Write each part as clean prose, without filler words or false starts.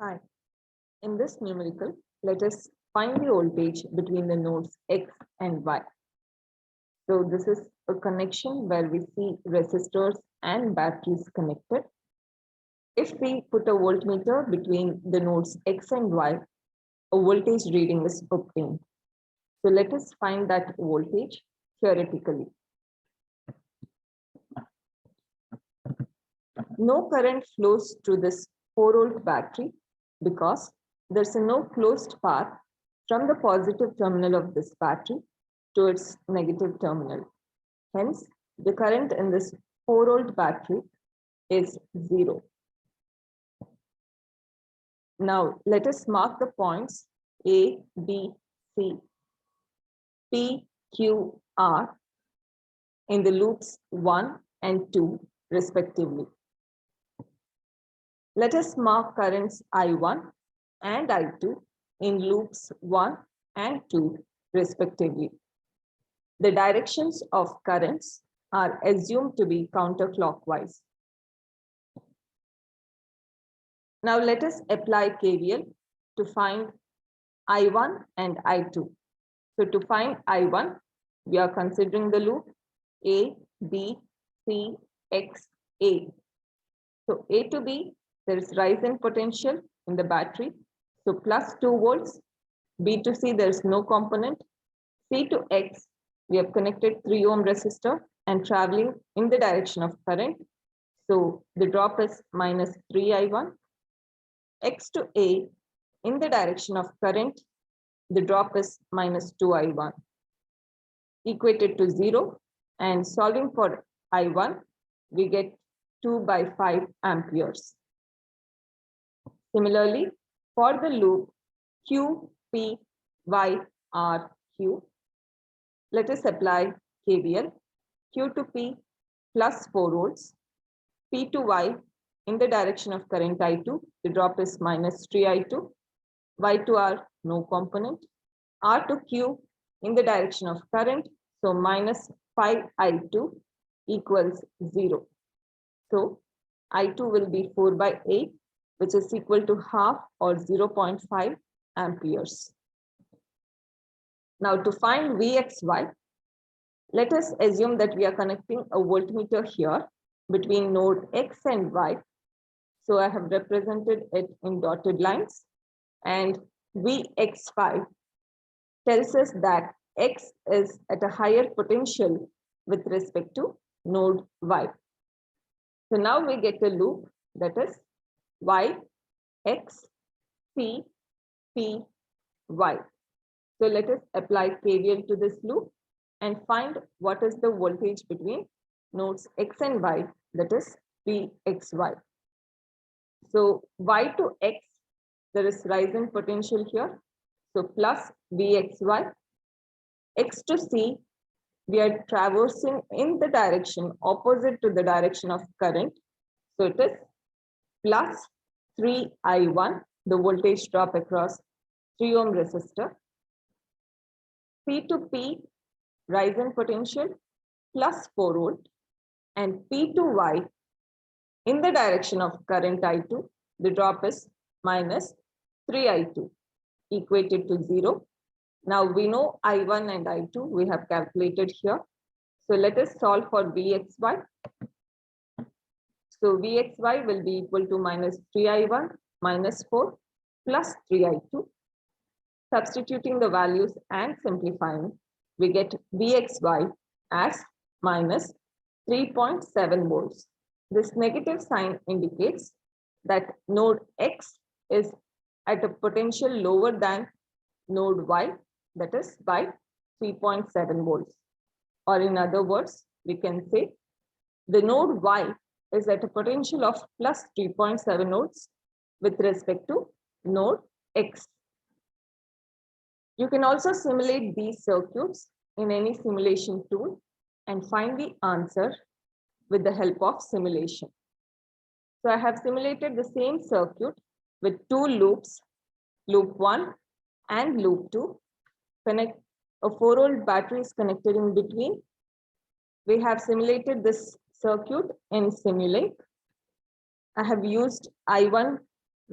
Hi, in this numerical, let us find the voltage between the nodes X and Y. So this is a connection where we see resistors and batteries connected. If we put a voltmeter between the nodes X and Y, a voltage reading is obtained. So let us find that voltage theoretically. No current flows through this 4-volt battery because there's no closed path from the positive terminal of this battery to its negative terminal. Hence, the current in this 4-volt battery is 0. Now, let us mark the points A, B, C, P, Q, R in the loops 1 and 2 respectively. Let us mark currents I1 and I2 in loops 1 and 2 respectively. The directions of currents are assumed to be counterclockwise. Now let us apply KVL to find I1 and I2. So to find I1, we are considering the loop A, B, C, X, A. So A to B, there is rise in potential in the battery. So plus 2 volts. B to C, there is no component. C to X, we have connected 3 ohm resistor and traveling in the direction of current. So the drop is minus 3I1. X to A, in the direction of current, the drop is minus 2I1. Equated to 0, and solving for I1, we get 2 by 5 amperes. Similarly, for the loop Q, P, Y, R, Q, let us apply KVL. Q to P plus 4 volts, P to Y in the direction of current I2, the drop is minus 3I2, Y to R, no component, R to Q in the direction of current, so minus 5I2 equals 0. So I2 will be 4 by 8, which is equal to half or 0.5 amperes. Now to find Vxy, let us assume that we are connecting a voltmeter here between node X and Y. So I have represented it in dotted lines, and Vx5 tells us that X is at a higher potential with respect to node Y. So now we get a loop that is Y, X, C, P, Y. So let us apply KVL to this loop and find what is the voltage between nodes X and Y, that is Vxy. So Y to X, there is rise in potential here. So plus Vxy. X to C, we are traversing in the direction opposite to the direction of current. So it is plus 3I1, the voltage drop across 3 ohm resistor. P to P, rise in potential, plus 4 volt. And P to Y, in the direction of current I2, the drop is minus 3I2, equated to 0. Now we know I1 and I2, we have calculated here. So let us solve for Vxy. So Vxy will be equal to minus 3I1 minus 4 plus 3I2. Substituting the values and simplifying, we get Vxy as minus 3.7 volts. This negative sign indicates that node X is at a potential lower than node Y, that is by 3.7 volts. Or in other words, we can say the node Y is at a potential of plus 3.7 volts with respect to node X. You can also simulate these circuits in any simulation tool and find the answer with the help of simulation. So I have simulated the same circuit with 2 loops, loop 1 and loop 2. Connect a 4-volt battery is connected in between. We have simulated this circuit in Simulink. I have used I1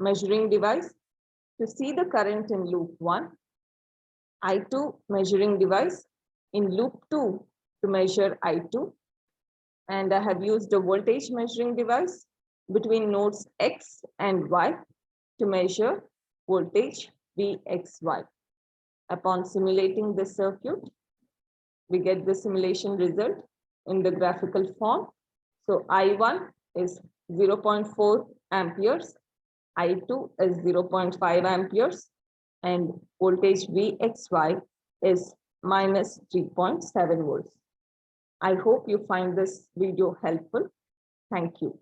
measuring device to see the current in loop 1, I2 measuring device in loop 2 to measure I2, and I have used a voltage measuring device between nodes X and Y to measure voltage Vxy. Upon simulating the circuit, we get the simulation result in the graphical form. So I1 is 0.4 amperes, I2 is 0.5 amperes, and voltage Vxy is minus 3.7 volts. I hope you find this video helpful. Thank you.